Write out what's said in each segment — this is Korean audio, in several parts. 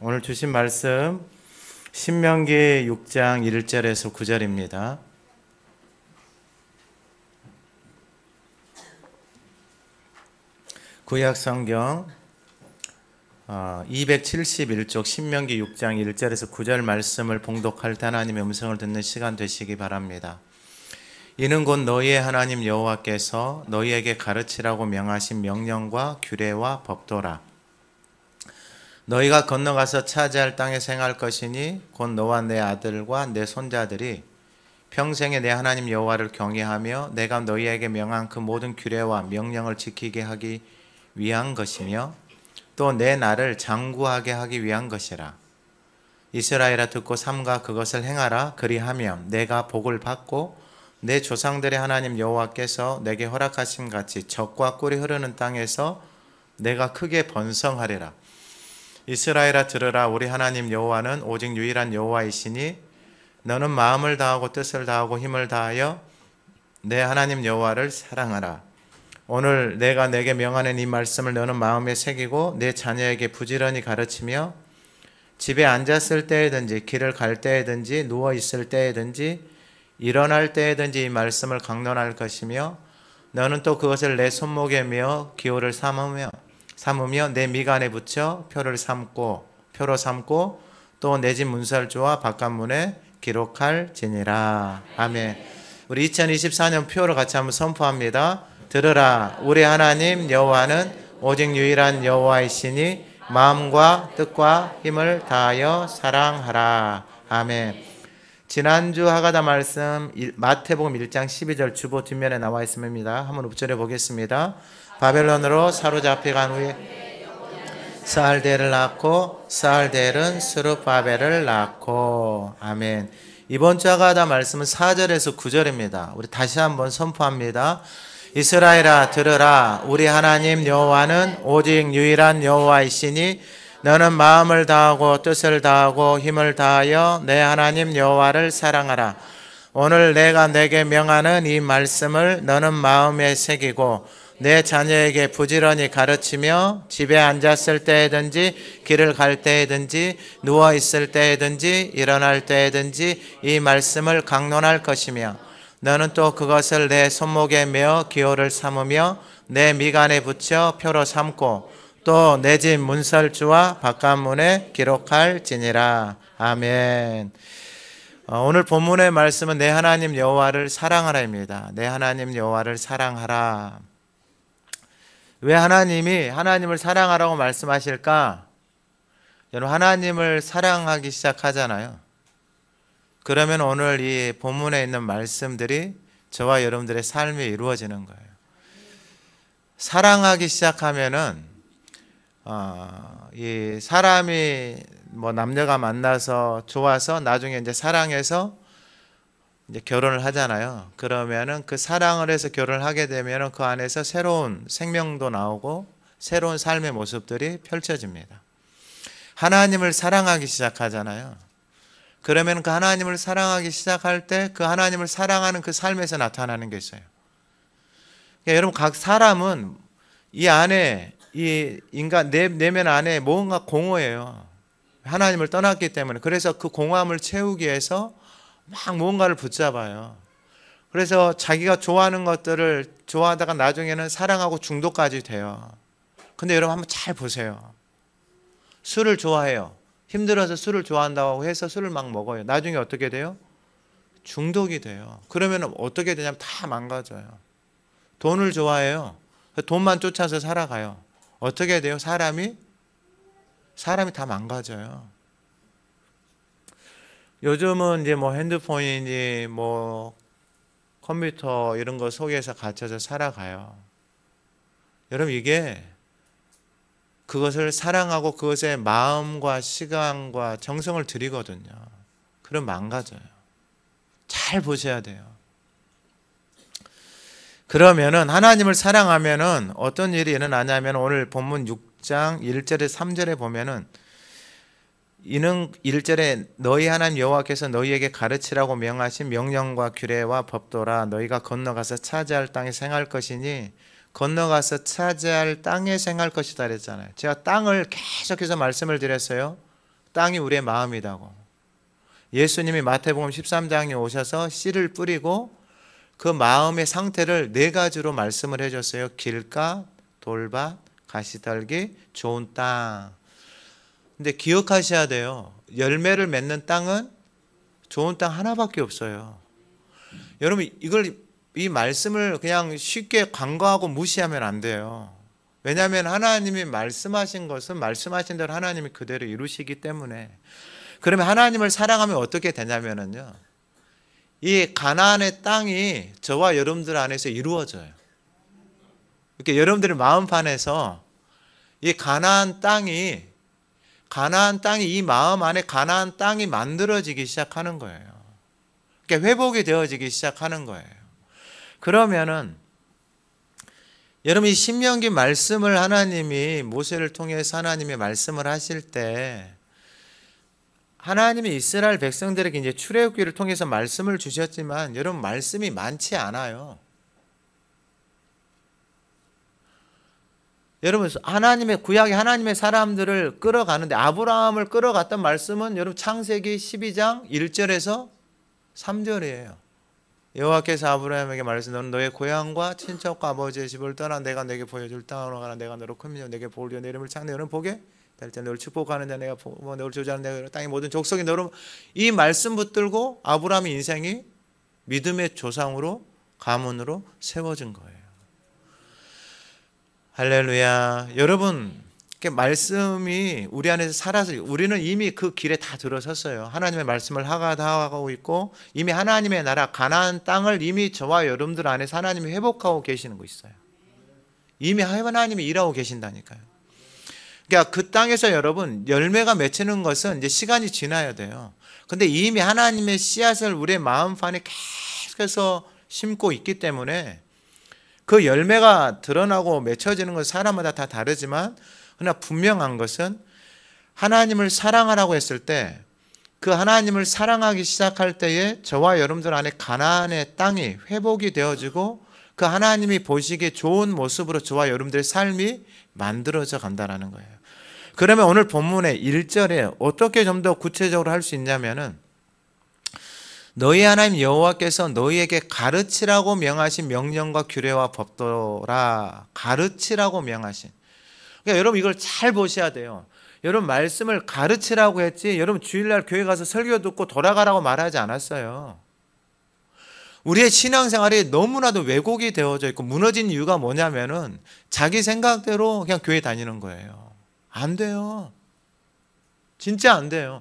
오늘 주신 말씀 신명기 6장 1절에서 9절입니다. 구약 성경 271쪽 신명기 6장 1절에서 9절 말씀을 봉독할 때 하나님의 음성을 듣는 시간 되시기 바랍니다. 이는 곧 너희의 하나님 여호와께서 너희에게 가르치라고 명하신 명령과 규례와 법도라. 너희가 건너가서 차지할 땅에 생할 것이니 곧 너와 내 아들과 내 손자들이 평생에 내 하나님 여호와를 경외하며 내가 너희에게 명한 그 모든 규례와 명령을 지키게 하기 위한 것이며 또 내 나를 장구하게 하기 위한 것이라. 이스라엘아 듣고 삼가 그것을 행하라. 그리하면 내가 복을 받고 내 조상들의 하나님 여호와께서 내게 허락하신 같이 젖과 꿀이 흐르는 땅에서 내가 크게 번성하리라. 이스라엘아 들으라. 우리 하나님 여호와는 오직 유일한 여호와이시니 너는 마음을 다하고 뜻을 다하고 힘을 다하여 내 하나님 여호와를 사랑하라. 오늘 내가 내게 명하는 이 말씀을 너는 마음에 새기고 내 자녀에게 부지런히 가르치며 집에 앉았을 때에든지 길을 갈 때에든지 누워 있을 때에든지 일어날 때에든지 이 말씀을 강론할 것이며 너는 또 그것을 내 손목에 메어 기호를 삼으며 내 미간에 붙여 표로 삼고 또 내 집 문설주와 바깥문에 기록할지니라. 아멘. 우리 2024년 표를 같이 한번 선포합니다. 들으라. 우리 하나님 여호와는 오직 유일한 여호와이시니 마음과 뜻과 힘을 다하여 사랑하라. 아멘. 지난주 하가다 말씀 마태복음 1장 12절 주보 뒷면에 나와 있습니다. 한번 읊조려 보겠습니다. 바벨론으로 사로잡혀간 후에 스알델을 낳고 스알델은 스룹바벨을 낳고. 아멘. 이번 주 하가다 말씀은 4절에서 9절입니다. 우리 다시 한번 선포합니다. 이스라엘아 들으라. 우리 하나님 여호와는 오직 유일한 여호와이시니 너는 마음을 다하고 뜻을 다하고 힘을 다하여 내 하나님 여호와를 사랑하라. 오늘 내가 내게 명하는 이 말씀을 너는 마음에 새기고 내 자녀에게 부지런히 가르치며 집에 앉았을 때에든지 길을 갈 때에든지 누워 있을 때에든지 일어날 때에든지 이 말씀을 강론할 것이며 너는 또 그것을 내 손목에 메어 기호를 삼으며 내 미간에 붙여 표로 삼고 또 내 집 문설주와 바깥문에 기록할지니라. 아멘. 오늘 본문의 말씀은 내 하나님 여호와를 사랑하라입니다. 내 하나님 여호와를 사랑하라. 왜 하나님을 사랑하라고 말씀하실까? 여러분, 하나님을 사랑하기 시작하잖아요. 그러면 오늘 이 본문에 있는 말씀들이 저와 여러분들의 삶에 이루어지는 거예요. 사랑하기 시작하면은 이 사람이 남녀가 만나서 좋아서 나중에 이제 사랑해서 이제 결혼을 하잖아요. 그러면은 그 사랑을 해서 결혼을 하게 되면은 그 안에서 새로운 생명도 나오고 새로운 삶의 모습들이 펼쳐집니다. 하나님을 사랑하기 시작하잖아요. 그러면 그 하나님을 사랑하기 시작할 때 그 하나님을 사랑하는 그 삶에서 나타나는 게 있어요. 그러니까 여러분, 각 사람은 이 안에 이 인간 내면 안에 뭔가 공허해요. 하나님을 떠났기 때문에. 그래서 그 공허함을 채우기 위해서 막 뭔가를 붙잡아요. 그래서 자기가 좋아하는 것들을 좋아하다가 나중에는 사랑하고 중독까지 돼요. 근데 여러분 한번 잘 보세요. 술을 좋아해요. 힘들어서 술을 좋아한다고 해서 술을 막 먹어요. 나중에 어떻게 돼요? 중독이 돼요. 그러면 어떻게 되냐면 다 망가져요. 돈을 좋아해요. 돈만 쫓아서 살아가요. 어떻게 돼요? 사람이 다 망가져요. 요즘은 이제 핸드폰이니 컴퓨터 이런 거 속에서 갇혀서 살아가요. 여러분, 이게 그것을 사랑하고 그것에 마음과 시간과 정성을 들이거든요. 그럼 망가져요. 잘 보셔야 돼요. 그러면은 하나님을 사랑하면은 어떤 일이 일어나냐면 오늘 본문 6장 1절에 3절에 보면은 이는 1절에 너희 하나님 여호와께서 너희에게 가르치라고 명하신 명령과 규례와 법도라. 너희가 건너가서 차지할 땅에 생할 것이니 건너가서 차지할 땅에 생할 것이다 그랬잖아요. 제가 땅을 계속해서 말씀을 드렸어요. 땅이 우리의 마음이라고. 예수님이 마태복음 13장에 오셔서 씨를 뿌리고 그 마음의 상태를 네 가지로 말씀을 해줬어요. 길가, 돌밭, 가시떨기, 좋은 땅. 근데 기억하셔야 돼요. 열매를 맺는 땅은 좋은 땅 하나밖에 없어요. 여러분 이 말씀을 그냥 쉽게 간과하고 무시하면 안 돼요. 왜냐하면 하나님이 말씀하신 것은 말씀하신 대로 하나님이 그대로 이루시기 때문에. 그러면 하나님을 사랑하면 어떻게 되냐면요, 이 가나안의 땅이 저와 여러분들 안에서 이루어져요. 이렇게 여러분들의 마음판에서 이 가나안 땅이 이 마음 안에 가나안 땅이 만들어지기 시작하는 거예요. 그러니까 회복이 되어지기 시작하는 거예요. 그러면은 여러분 이 신명기 말씀을 하나님이 모세를 통해서 하나님이 말씀을 하실 때 하나님이 이스라엘 백성들에게 이제 출애굽기를 통해서 말씀을 주셨지만 여러분 말씀이 많지 않아요. 여러분 하나님의 구약의 하나님의 사람들을 끌어가는데 아브라함을 끌어갔던 말씀은 여러분 창세기 12장 1절에서 3절이에요. 여호와께서 아브라함에게 말씀, 너는 너의 고향과 친척과 아버지의 집을 떠나 내가 내게 보여줄 땅으로 가라. 내가 너로 크며 내게 복을 주어 내 이름을 창대 너는 복에 달자. 너를 축복하는 자 내가 너를 저주하는 내가 땅의 모든 족속이 너로. 이 말씀 붙들고 아브라함의 인생이 믿음의 조상으로 가문으로 세워진 거예요. 할렐루야. 여러분 말씀이 우리 안에서 살아서 우리는 이미 그 길에 다 들어섰어요. 하나님의 말씀을 하고 있고 이미 하나님의 나라 가나안 땅을 이미 저와 여러분들 안에서 하나님이 회복하고 계시는 거 있어요. 이미 하나님이 일하고 계신다니까요. 그러니까 그 땅에서 여러분 열매가 맺히는 것은 이제 시간이 지나야 돼요. 근데 이미 하나님의 씨앗을 우리의 마음판에 계속해서 심고 있기 때문에 그 열매가 드러나고 맺혀지는 것은 사람마다 다 다르지만 그러나 분명한 것은 하나님을 사랑하라고 했을 때 그 하나님을 사랑하기 시작할 때에 저와 여러분들 안에 가나안의 땅이 회복이 되어지고 그 하나님이 보시기에 좋은 모습으로 저와 여러분들의 삶이 만들어져 간다는 거예요. 그러면 오늘 본문의 1절에 어떻게 좀 더 구체적으로 할 수 있냐면은 너희 하나님 여호와께서 너희에게 가르치라고 명하신 명령과 규례와 법도라. 가르치라고 명하신. 그러니까 여러분 이걸 잘 보셔야 돼요. 여러분 말씀을 가르치라고 했지 여러분 주일날 교회 가서 설교 듣고 돌아가라고 말하지 않았어요. 우리의 신앙생활이 너무나도 왜곡이 되어져 있고 무너진 이유가 뭐냐면은 자기 생각대로 그냥 교회 다니는 거예요. 안 돼요. 진짜 안 돼요.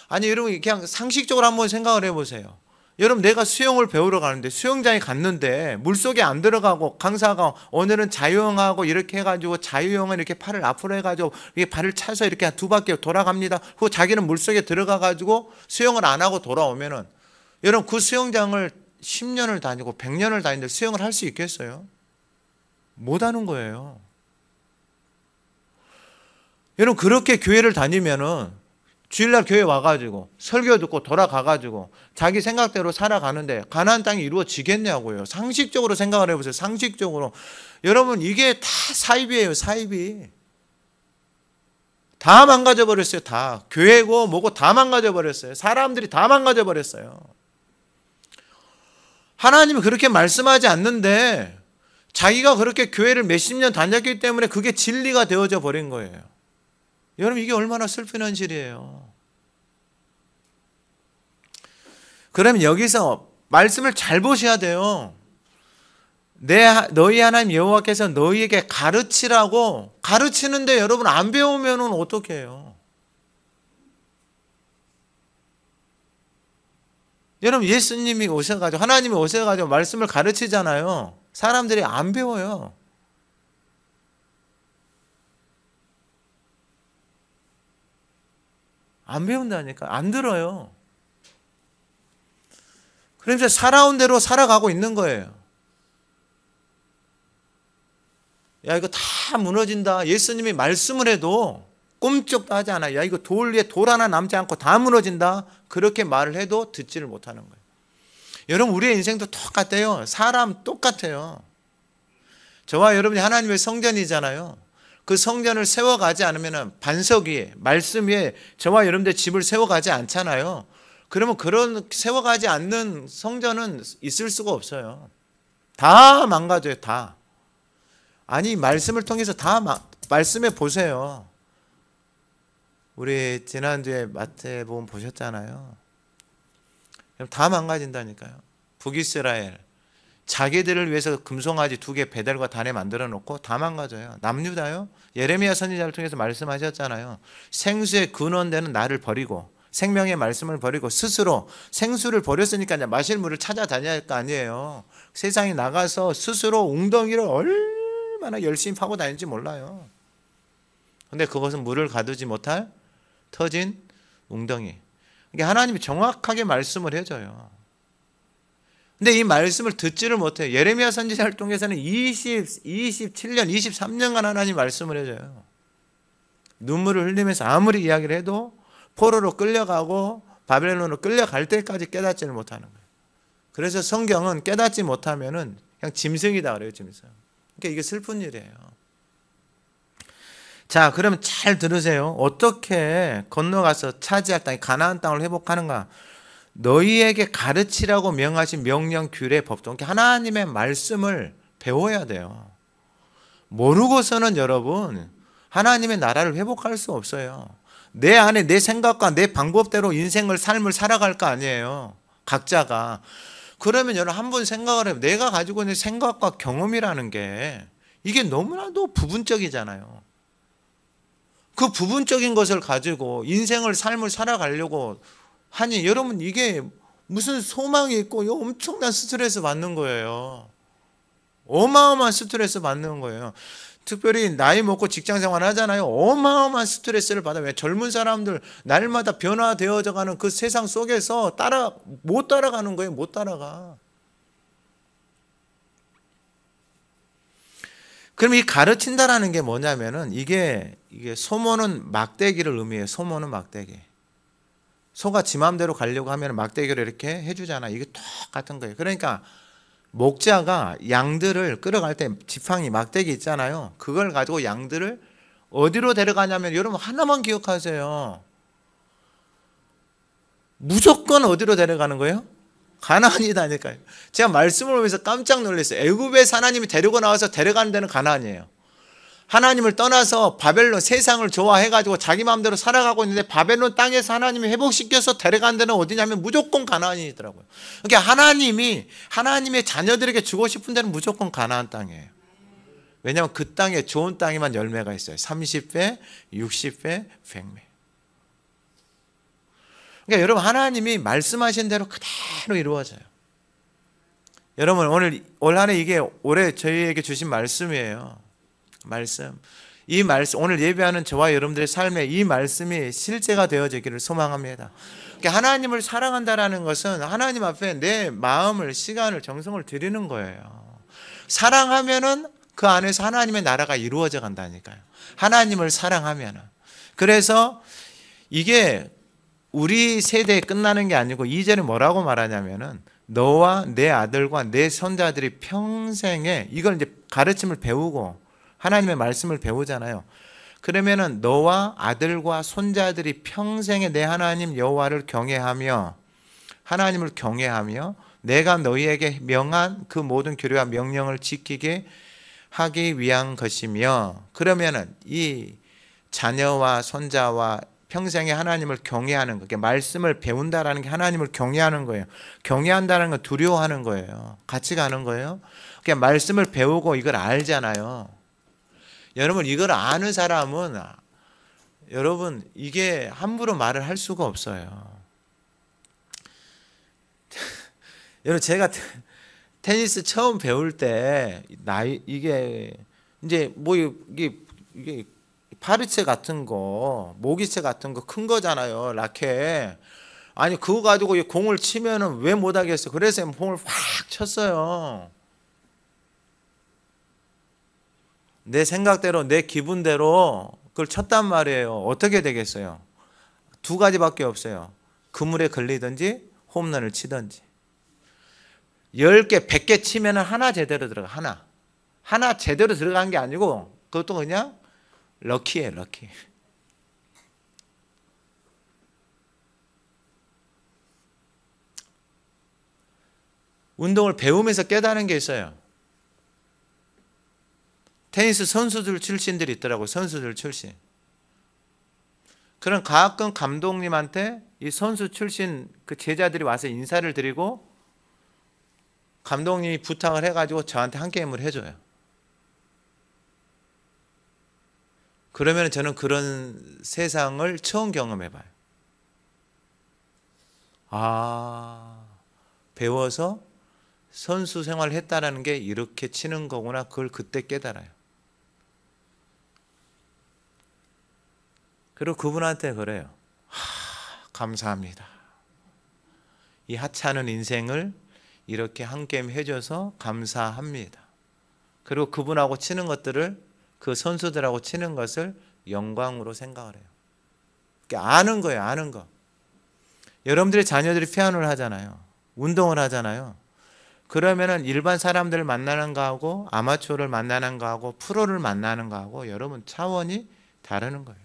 아니 여러분 그냥 상식적으로 한번 생각을 해보세요. 여러분 내가 수영을 배우러 가는데 수영장에 갔는데 물속에 안 들어가고 강사가 오늘은 자유형하고 이렇게 해가지고 자유형은 이렇게 팔을 앞으로 해가지고 이게 발을 차서 이렇게 두 바퀴 돌아갑니다. 그 자기는 물속에 들어가가지고 수영을 안 하고 돌아오면은 여러분 그 수영장을 10년을 다니고 100년을 다니는데 수영을 할 수 있겠어요? 못하는 거예요. 여러분 그렇게 교회를 다니면은 주일날 교회 와가지고 설교 듣고 돌아가가지고 자기 생각대로 살아가는데 가나안 땅이 이루어지겠냐고요. 상식적으로 생각을 해보세요. 상식적으로. 여러분 이게 다 사입이에요. 사입이. 다 망가져버렸어요. 다. 교회고 뭐고 다 망가져버렸어요. 사람들이 다 망가져버렸어요. 하나님이 그렇게 말씀하지 않는데 자기가 그렇게 교회를 몇십 년 다녔기 때문에 그게 진리가 되어져 버린 거예요. 여러분 이게 얼마나 슬픈 현실이에요. 그러면 여기서 말씀을 잘 보셔야 돼요. 너희 하나님 여호와께서 너희에게 가르치라고 가르치는데 여러분 안 배우면 어떻게 해요? 여러분 예수님이 오셔가지고 하나님이 오셔가지고 말씀을 가르치잖아요. 사람들이 안 배워요. 안 배운다니까. 안 들어요. 그러면서 살아온 대로 살아가고 있는 거예요. 야 이거 다 무너진다. 예수님이 말씀을 해도 꼼짝도 하지 않아요. 야 이거 돌 위에 돌 하나 남지 않고 다 무너진다. 그렇게 말을 해도 듣지를 못하는 거예요. 여러분 우리의 인생도 똑같아요. 사람 똑같아요. 저와 여러분이 하나님의 성전이잖아요. 그 성전을 세워가지 않으면 반석 위에, 말씀 위에 저와 여러분들 집을 세워가지 않잖아요. 그러면 그런 세워가지 않는 성전은 있을 수가 없어요. 다 망가져요. 다. 아니 말씀을 통해서 다 말씀해 보세요. 우리 지난주에 마태복음 보셨잖아요. 다 망가진다니까요. 북이스라엘 자기들을 위해서 금송아지 2개 베델과 단에 만들어 놓고 다 망가져요. 남유다요. 예레미야 선지자를 통해서 말씀하셨잖아요. 생수의 근원되는 나를 버리고 생명의 말씀을 버리고 스스로 생수를 버렸으니까 이제 마실 물을 찾아다녀야 할 거 아니에요. 세상에 나가서 스스로 웅덩이를 얼마나 열심히 파고 다니는지 몰라요. 근데 그것은 물을 가두지 못할 터진 웅덩이. 그러니까 하나님이 정확하게 말씀을 해줘요. 근데 이 말씀을 듣지를 못해요. 예레미야 선지자를 통해서는 27년, 23년간 하나님 말씀을 해줘요. 눈물을 흘리면서 아무리 이야기를 해도 포로로 끌려가고 바벨론으로 끌려갈 때까지 깨닫지를 못하는 거예요. 그래서 성경은 깨닫지 못하면은 그냥 짐승이다 그래요, 짐승. 그러니까 이게 슬픈 일이에요. 자, 그럼 잘 들으세요. 어떻게 건너가서 차지할 땅, 가나안 땅을 회복하는가? 너희에게 가르치라고 명하신 명령, 규례, 법도, 하나님의 말씀을 배워야 돼요. 모르고서는 여러분 하나님의 나라를 회복할 수 없어요. 내 안에 내 생각과 내 방법대로 인생을 삶을 살아갈 거 아니에요. 각자가. 그러면 여러분 한번 생각을 해요. 내가 가지고 있는 생각과 경험이라는 게 이게 너무나도 부분적이잖아요. 그 부분적인 것을 가지고 인생을 삶을 살아가려고 하니 여러분 이게 무슨 소망이 있고 엄청난 스트레스 받는 거예요. 어마어마한 스트레스 받는 거예요. 특별히 나이 먹고 직장생활 하잖아요. 어마어마한 스트레스를 받아요. 왜? 젊은 사람들 날마다 변화되어져 가는 그 세상 속에서 못 따라가는 거예요. 못 따라가. 그럼 이 가르친다라는 게 뭐냐면은 이게 소모는 막대기를 의미해요. 소모는 막대기. 소가 지 마음대로 가려고 하면 막대기를 이렇게 해주잖아. 이게 똑같은 거예요. 그러니까 목자가 양들을 끌어갈 때 지팡이 막대기 있잖아요. 그걸 가지고 양들을 어디로 데려가냐면 여러분 하나만 기억하세요. 무조건 어디로 데려가는 거예요? 가나안이다니까요. 제가 말씀을 보면서 깜짝 놀랐어요. 애굽에서 하나님이 데리고 나와서 데려가는 데는 가나안이에요. 하나님을 떠나서 바벨론 세상을 좋아해가지고 자기 마음대로 살아가고 있는데 바벨론 땅에서 하나님이 회복시켜서 데려간 데는 어디냐면 무조건 가나안이더라고요. 그러니까 하나님이 하나님의 자녀들에게 주고 싶은 데는 무조건 가나안 땅이에요. 왜냐하면 그 땅에 좋은 땅에만 열매가 있어요. 30배, 60배, 100배. 그러니까 여러분 하나님이 말씀하신 대로 그대로 이루어져요. 여러분 올 한해 이게 올해 저희에게 주신 말씀이에요. 말씀. 이 말씀 오늘 예배하는 저와 여러분들의 삶에 이 말씀이 실제가 되어지기를 소망합니다. 그러니까 하나님을 사랑한다라는 것은 하나님 앞에 내 마음을, 시간을, 정성을 드리는 거예요. 사랑하면은 그 안에서 하나님의 나라가 이루어져 간다니까요. 하나님을 사랑하면은. 그래서 이게 우리 세대에 끝나는 게 아니고 2절에 뭐라고 말하냐면은 너와 내 아들과 내 손자들이 평생에 이걸 이제 가르침을 배우고 하나님의 말씀을 배우잖아요. 그러면은 너와 아들과 손자들이 평생에 내 하나님 여호와를 경외하며 하나님을 경외하며 내가 너희에게 명한 그 모든 규례와 명령을 지키게 하기 위한 것이며 그러면은 이 자녀와 손자와 평생에 하나님을 경외하는 거, 말씀을 배운다라는 게 하나님을 경외하는 거예요. 경외한다는 건 두려워하는 거예요. 같이 가는 거예요. 그러니까 말씀을 배우고 이걸 알잖아요. 여러분 이걸 아는 사람은 여러분 이게 함부로 말을 할 수가 없어요. 여러분 제가 테니스 처음 배울 때 이게 이제 뭐 이게 파리채 같은 거, 모기채 같은 거 큰 거잖아요. 라켓. 아니 그거 가지고 공을 치면은 왜 못 하겠어? 그래서 공을 확 쳤어요. 내 생각대로 내 기분대로 그걸 쳤단 말이에요. 어떻게 되겠어요? 2가지밖에 없어요. 그물에 걸리든지 홈런을 치든지. 10개, 100개 치면 하나 제대로 들어가. 하나 제대로 들어간 게 아니고 그것도 그냥 럭키예요, 럭키. 운동을 배우면서 깨달은 게 있어요. 테니스 선수들 출신들이 있더라고요. 선수들 출신. 그런 가끔 감독님한테 이 선수 출신 그 제자들이 와서 인사를 드리고 감독님이 부탁을 해가지고 저한테 한 게임을 해줘요. 그러면 저는 그런 세상을 처음 경험해봐요. 아, 배워서 선수 생활을 했다라는 게 이렇게 치는 거구나. 그걸 그때 깨달아요. 그리고 그분한테 그래요. 감사합니다. 이 하찮은 인생을 이렇게 한 게임 해줘서 감사합니다. 그리고 그분하고 치는 것들을, 그 선수들하고 치는 것을 영광으로 생각을 해요. 그러니까 아는 거예요, 아는 거. 여러분들의 자녀들이 피아노를 하잖아요. 운동을 하잖아요. 그러면은 일반 사람들을 만나는 거하고 아마추어를 만나는 거하고 프로를 만나는 거하고 여러분 차원이 다르는 거예요.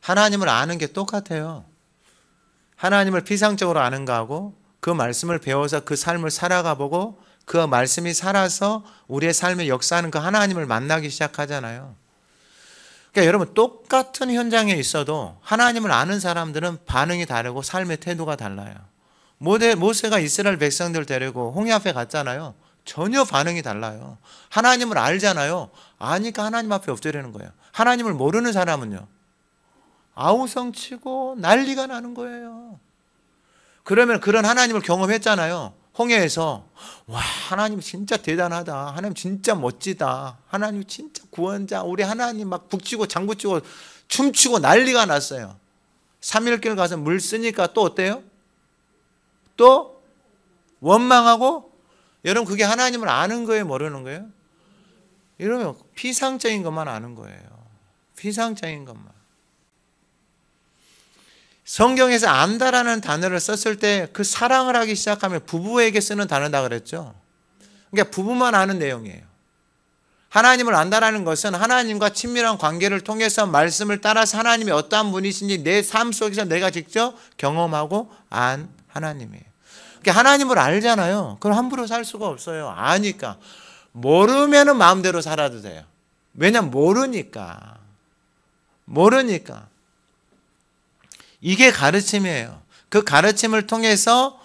하나님을 아는 게 똑같아요. 하나님을 피상적으로 아는 거하고 그 말씀을 배워서 그 삶을 살아가 보고 그 말씀이 살아서 우리의 삶에 역사하는 그 하나님을 만나기 시작하잖아요. 그러니까 여러분 똑같은 현장에 있어도 하나님을 아는 사람들은 반응이 다르고 삶의 태도가 달라요. 모세가 이스라엘 백성들 데리고 홍해 앞에 갔잖아요. 전혀 반응이 달라요. 하나님을 알잖아요. 아니까 하나님 앞에 엎드리는 거예요. 하나님을 모르는 사람은요, 아우성치고 난리가 나는 거예요. 그러면 그런 하나님을 경험했잖아요. 홍해에서 와, 하나님 진짜 대단하다. 하나님 진짜 멋지다. 하나님 진짜 구원자. 우리 하나님 막 북치고 장구치고 춤추고 난리가 났어요. 3일길 가서 물 쓰니까 또 어때요? 또 원망하고. 여러분 그게 하나님을 아는 거예요, 모르는 거예요? 이러면 피상적인 것만 아는 거예요. 피상적인 것만. 성경에서 안다라는 단어를 썼을 때 그 사랑을 하기 시작하면 부부에게 쓰는 단어다 그랬죠. 그러니까 부부만 아는 내용이에요. 하나님을 안다라는 것은 하나님과 친밀한 관계를 통해서 말씀을 따라서 하나님이 어떠한 분이신지 내 삶 속에서 내가 직접 경험하고 안 하나님이에요. 그러니까 하나님을 알잖아요. 그럼 함부로 살 수가 없어요. 아니까. 모르면은 마음대로 살아도 돼요. 왜냐면 모르니까. 이게 가르침이에요. 그 가르침을 통해서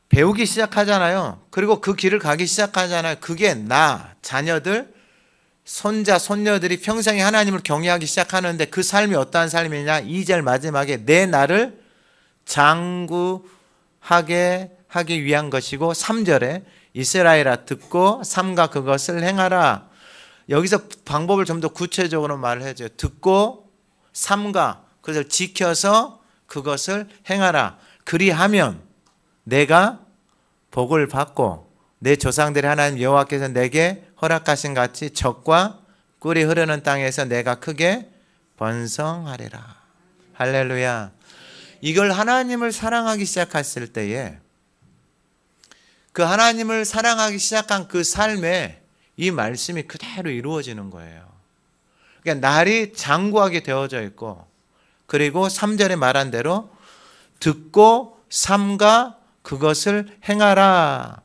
배우기 시작하잖아요. 그리고 그 길을 가기 시작하잖아요. 그게 나, 자녀들, 손자, 손녀들이 평생에 하나님을 경외하기 시작하는데 그 삶이 어떠한 삶이냐? 2절 마지막에 내 나를 장구하게 하기 위한 것이고 3절에 이스라엘아 듣고 삼가 그것을 행하라. 여기서 방법을 좀 더 구체적으로 말을 해줘요. 듣고 삼가 그것을 지켜서 그것을 행하라. 그리하면 내가 복을 받고 내 조상들의 하나님 여호와께서 내게 허락하신 같이 젖과 꿀이 흐르는 땅에서 내가 크게 번성하리라. 할렐루야. 이걸 하나님을 사랑하기 시작했을 때에 그 하나님을 사랑하기 시작한 그 삶에 이 말씀이 그대로 이루어지는 거예요. 그러니까 날이 장구하게 되어져 있고 그리고 3절에 말한 대로 듣고 삼가 그것을 행하라.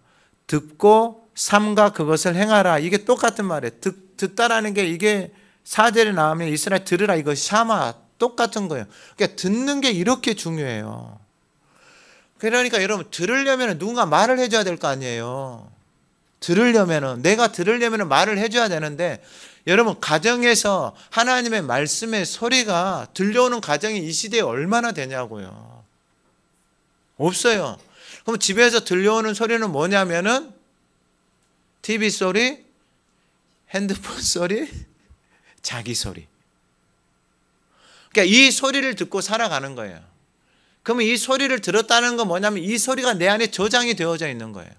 듣고 삼가 그것을 행하라. 이게 똑같은 말이에요. 듣다라는 게 이게 4절에 나오면 이스라엘 들으라. 이거 샤마 똑같은 거예요. 그러니까 듣는 게 이렇게 중요해요. 그러니까 여러분 들으려면 누군가 말을 해줘야 될 거 아니에요. 내가 들으려면 말을 해줘야 되는데 여러분 가정에서 하나님의 말씀의 소리가 들려오는 가정이 이 시대에 얼마나 되냐고요. 없어요. 그럼 집에서 들려오는 소리는 뭐냐면은 TV 소리, 핸드폰 소리, 자기 소리. 그러니까 이 소리를 듣고 살아가는 거예요. 그러면 이 소리를 들었다는 건 뭐냐면 이 소리가 내 안에 저장이 되어져 있는 거예요.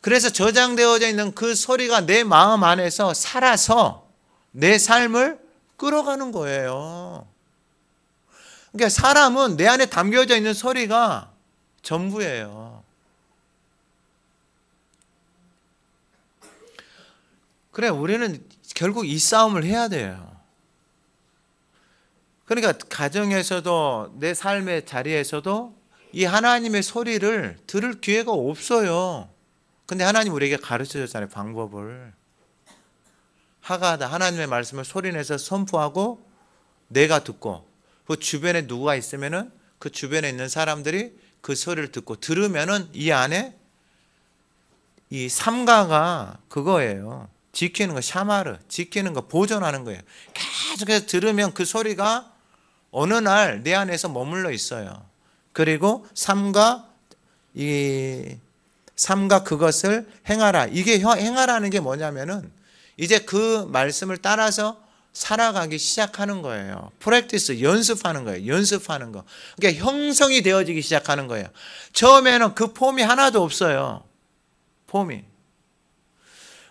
그래서 저장되어져 있는 그 소리가 내 마음 안에서 살아서 내 삶을 끌어가는 거예요. 그러니까 사람은 내 안에 담겨져 있는 소리가 전부예요. 그래, 우리는 결국 이 싸움을 해야 돼요. 그러니까 가정에서도 내 삶의 자리에서도 이 하나님의 소리를 들을 기회가 없어요. 근데 하나님 우리에게 가르쳐 줬잖아요, 방법을. 하가하다 하나님의 말씀을 소리내서 선포하고 내가 듣고, 그 주변에 누가 있으면은 그 주변에 있는 사람들이 그 소리를 듣고, 들으면은 이 안에 이 삼가가 그거예요. 지키는 거, 샤마르, 지키는 거, 보존하는 거예요. 계속해서 들으면 그 소리가 어느 날 내 안에서 머물러 있어요. 그리고 삼가 그것을 행하라. 이게 행하라는 게 뭐냐면은 이제 그 말씀을 따라서 살아가기 시작하는 거예요. 프랙티스, 연습하는 거예요. 연습하는 거. 그러니까 형성이 되어지기 시작하는 거예요. 처음에는 그 폼이 하나도 없어요. 폼이.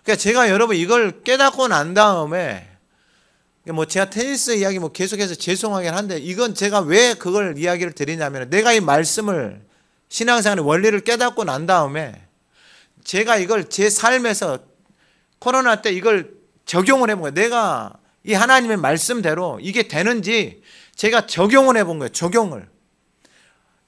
그러니까 제가 여러분 이걸 깨닫고 난 다음에, 뭐 제가 테니스 이야기 뭐 계속해서 죄송하긴 한데, 이건 제가 왜 그걸 이야기를 드리냐면, 내가 이 말씀을, 신앙생활의 원리를 깨닫고 난 다음에 제가 이걸 제 삶에서 코로나 때 이걸 적용을 해본 거예요. 내가 이 하나님의 말씀대로 이게 되는지 제가 적용을 해본 거예요. 적용을.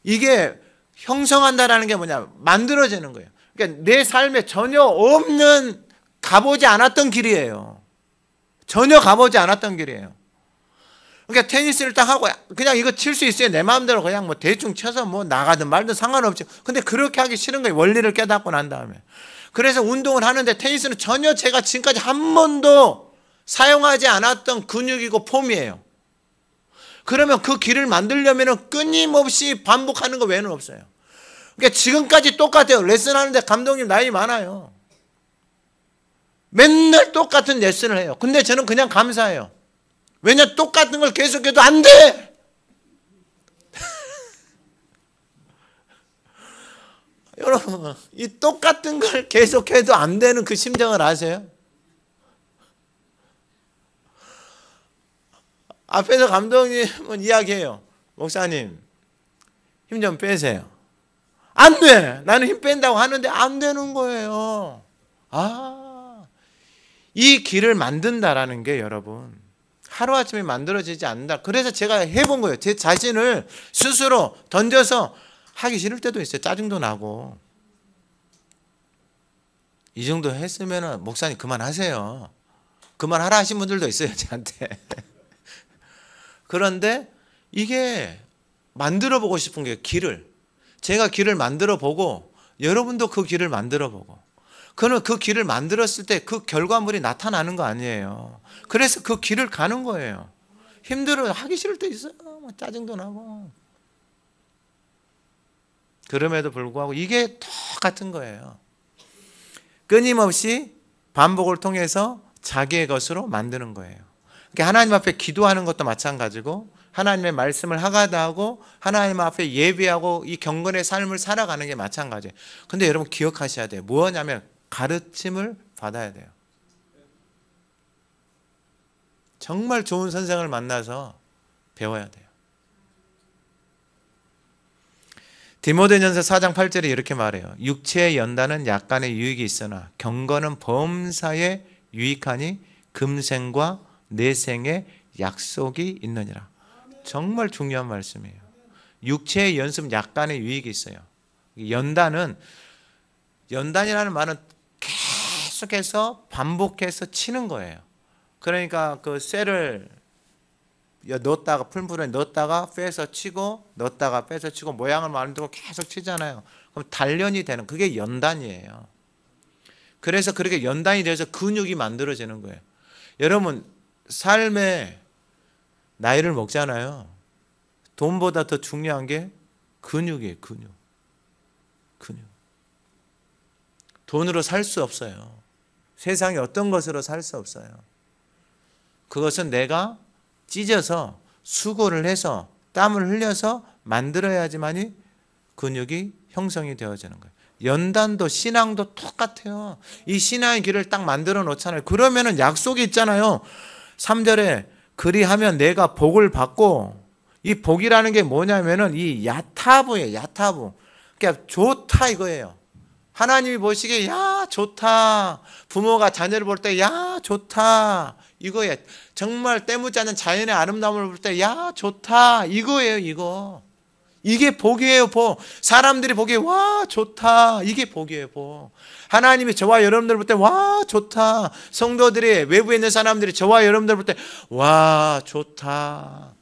이게 형성한다라는 게 뭐냐, 만들어지는 거예요. 그러니까 내 삶에 전혀 없는, 가보지 않았던 길이에요. 전혀 가보지 않았던 길이에요. 그러니까 테니스를 딱 하고 그냥 이거 칠 수 있어요. 내 마음대로 그냥 뭐 대충 쳐서 뭐 나가든 말든 상관없죠. 근데 그렇게 하기 싫은 거예요. 원리를 깨닫고 난 다음에. 그래서 운동을 하는데 테니스는 전혀 제가 지금까지 한 번도 사용하지 않았던 근육이고 폼이에요. 그러면 그 길을 만들려면 끊임없이 반복하는 거 외에는 없어요. 그러니까 지금까지 똑같아요. 레슨 하는데 감독님 나이 많아요. 맨날 똑같은 레슨을 해요. 근데 저는 그냥 감사해요. 왜냐, 똑같은 걸 계속해도 안 돼. 여러분, 이 똑같은 걸 계속해도 안 되는 그 심정을 아세요? 앞에서 감독님은 이야기해요. 목사님, 힘 좀 빼세요. 안 돼. 나는 힘 뺀다고 하는데 안 되는 거예요. 이 길을 만든다라는 게 여러분, 하루아침에 만들어지지 않는다. 그래서 제가 해본 거예요. 제 자신을 스스로 던져서 하기 싫을 때도 있어요. 짜증도 나고. 이 정도 했으면 목사님 그만하세요. 그만하라 하신 분들도 있어요, 저한테. 그런데 이게 만들어 보고 싶은 게, 길을. 제가 길을 만들어 보고 여러분도 그 길을 만들어 보고, 그러면 그 길을 만들었을 때 그 결과물이 나타나는 거 아니에요. 그래서 그 길을 가는 거예요. 힘들어, 하기 싫을 때 있어요. 짜증도 나고. 그럼에도 불구하고 이게 똑같은 거예요. 끊임없이 반복을 통해서 자기의 것으로 만드는 거예요. 그러니까 하나님 앞에 기도하는 것도 마찬가지고, 하나님의 말씀을 하가다하고 하나님 앞에 예배하고 이 경건의 삶을 살아가는 게 마찬가지예요. 근데 여러분 기억하셔야 돼요. 뭐냐면 가르침을 받아야 돼요. 정말 좋은 선생을 만나서 배워야 돼요. 디모데전서 4장 8절에 이렇게 말해요. 육체의 연단은 약간의 유익이 있으나 경건은 범사에 유익하니 금생과 내생의 약속이 있느니라. 정말 중요한 말씀이에요. 육체의 연습은 약간의 유익이 있어요. 연단이라는 말은 계속해서 반복해서 치는 거예요. 그러니까 그 쇠를 넣었다가 풀물에 넣었다가 빼서 치고, 넣었다가 빼서 치고, 모양을 만들고 계속 치잖아요. 그럼 단련이 되는, 그게 연단이에요. 그래서 그렇게 연단이 돼서 근육이 만들어지는 거예요. 여러분, 삶에 나이를 먹잖아요. 돈보다 더 중요한 게 근육이에요. 근육. 돈으로 살 수 없어요. 세상에 어떤 것으로 살 수 없어요. 그것은 내가 찢어서 수고를 해서 땀을 흘려서 만들어야지만이 근육이 형성이 되어지는 거예요. 연단도 신앙도 똑같아요. 이 신앙의 길을 딱 만들어 놓잖아요. 그러면은 약속이 있잖아요. 3절에 그리하면 내가 복을 받고, 이 복이라는 게 뭐냐면은 이 야타부예요. 야타부. 그러니까 좋다 이거예요. 하나님이 보시기에 야 좋다. 부모가 자녀를 볼 때 야 좋다 이거예요. 정말 때묻지 않는 자연의 아름다움을 볼 때 야 좋다 이거예요. 이게 복이에요. 복. 사람들이 보기에 와 좋다 이게 복이에요. 복. 하나님이 저와 여러분들 볼 때 와 좋다. 성도들이 외부에 있는 사람들이 저와 여러분들 볼 때 와 좋다.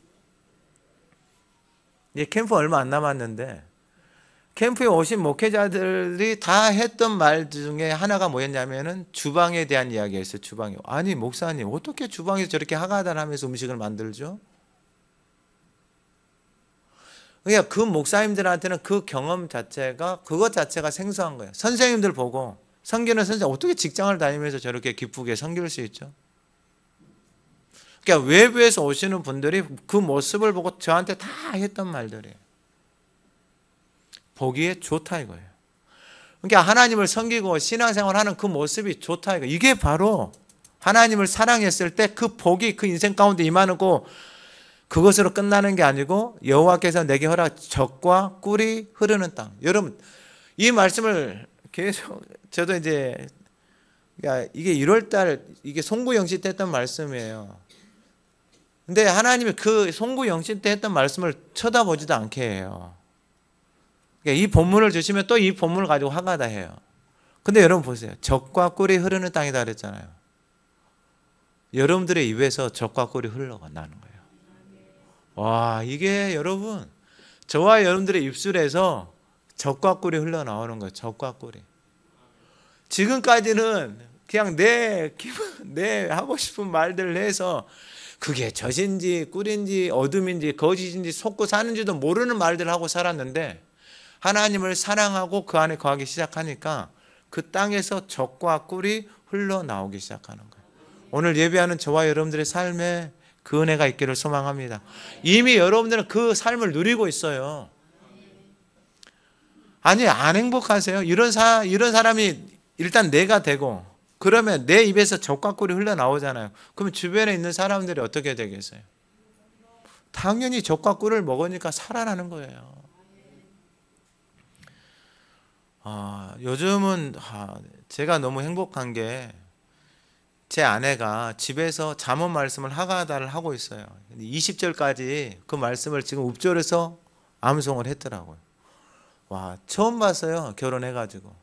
이제 캠프 얼마 안 남았는데 캠프에 오신 목회자들이 다 했던 말 중에 하나가 뭐였냐면은 주방에 대한 이야기였어요. 주방에. 아니 목사님 어떻게 주방에서 저렇게 하가단하면서 음식을 만들죠? 그러니까 그 목사님들한테는 그 경험 자체가 그것 자체가 생소한 거예요. 선생님들 보고 섬기는 선생님 어떻게 직장을 다니면서 저렇게 기쁘게 섬길 수 있죠? 그러니까 외부에서 오시는 분들이 그 모습을 보고 저한테 다 했던 말들이에요. 보기에 좋다 이거예요. 그러니까 하나님을 섬기고 신앙생활하는 그 모습이 좋다 이거. 이게 바로 하나님을 사랑했을 때 그 복이 그 인생 가운데 임하고 그것으로 끝나는 게 아니고 여호와께서 내게 허락 젖과 꿀이 흐르는 땅. 여러분 이 말씀을 계속 저도 이제 이게 1월달 이게 송구영신 때 했던 말씀이에요. 근데 하나님이 그 송구영신 때 했던 말씀을 쳐다보지도 않게 해요. 그러니까 이 본문을 주시면 또 이 본문을 가지고 하가다 해요. 근데 여러분 보세요. 젖과 꿀이 흐르는 땅이다 그랬잖아요. 여러분들의 입에서 젖과 꿀이 흘러나는 거예요. 와, 이게 여러분 저와 여러분들의 입술에서 젖과 꿀이 흘러나오는 거예요. 젖과 꿀이. 지금까지는 그냥 내 하고 싶은 말들을 해서 그게 젖인지 꿀인지 어둠인지 거짓인지 속고 사는지도 모르는 말들을 하고 살았는데 하나님을 사랑하고 그 안에 거하기 시작하니까 그 땅에서 젖과 꿀이 흘러나오기 시작하는 거예요. 오늘 예배하는 저와 여러분들의 삶에 그 은혜가 있기를 소망합니다. 이미 여러분들은 그 삶을 누리고 있어요. 아니 안 행복하세요? 이런 사람이 일단 내가 되고 그러면 내 입에서 젖과 꿀이 흘러나오잖아요. 그러면 주변에 있는 사람들이 어떻게 되겠어요? 당연히 젖과 꿀을 먹으니까 살아나는 거예요. 요즘은 제가 너무 행복한 게 제 아내가 집에서 잠언 말씀을 하가다를 하고 있어요. 20절까지 그 말씀을 지금 읍조려서 암송을 했더라고요. 와, 처음 봤어요. 결혼해가지고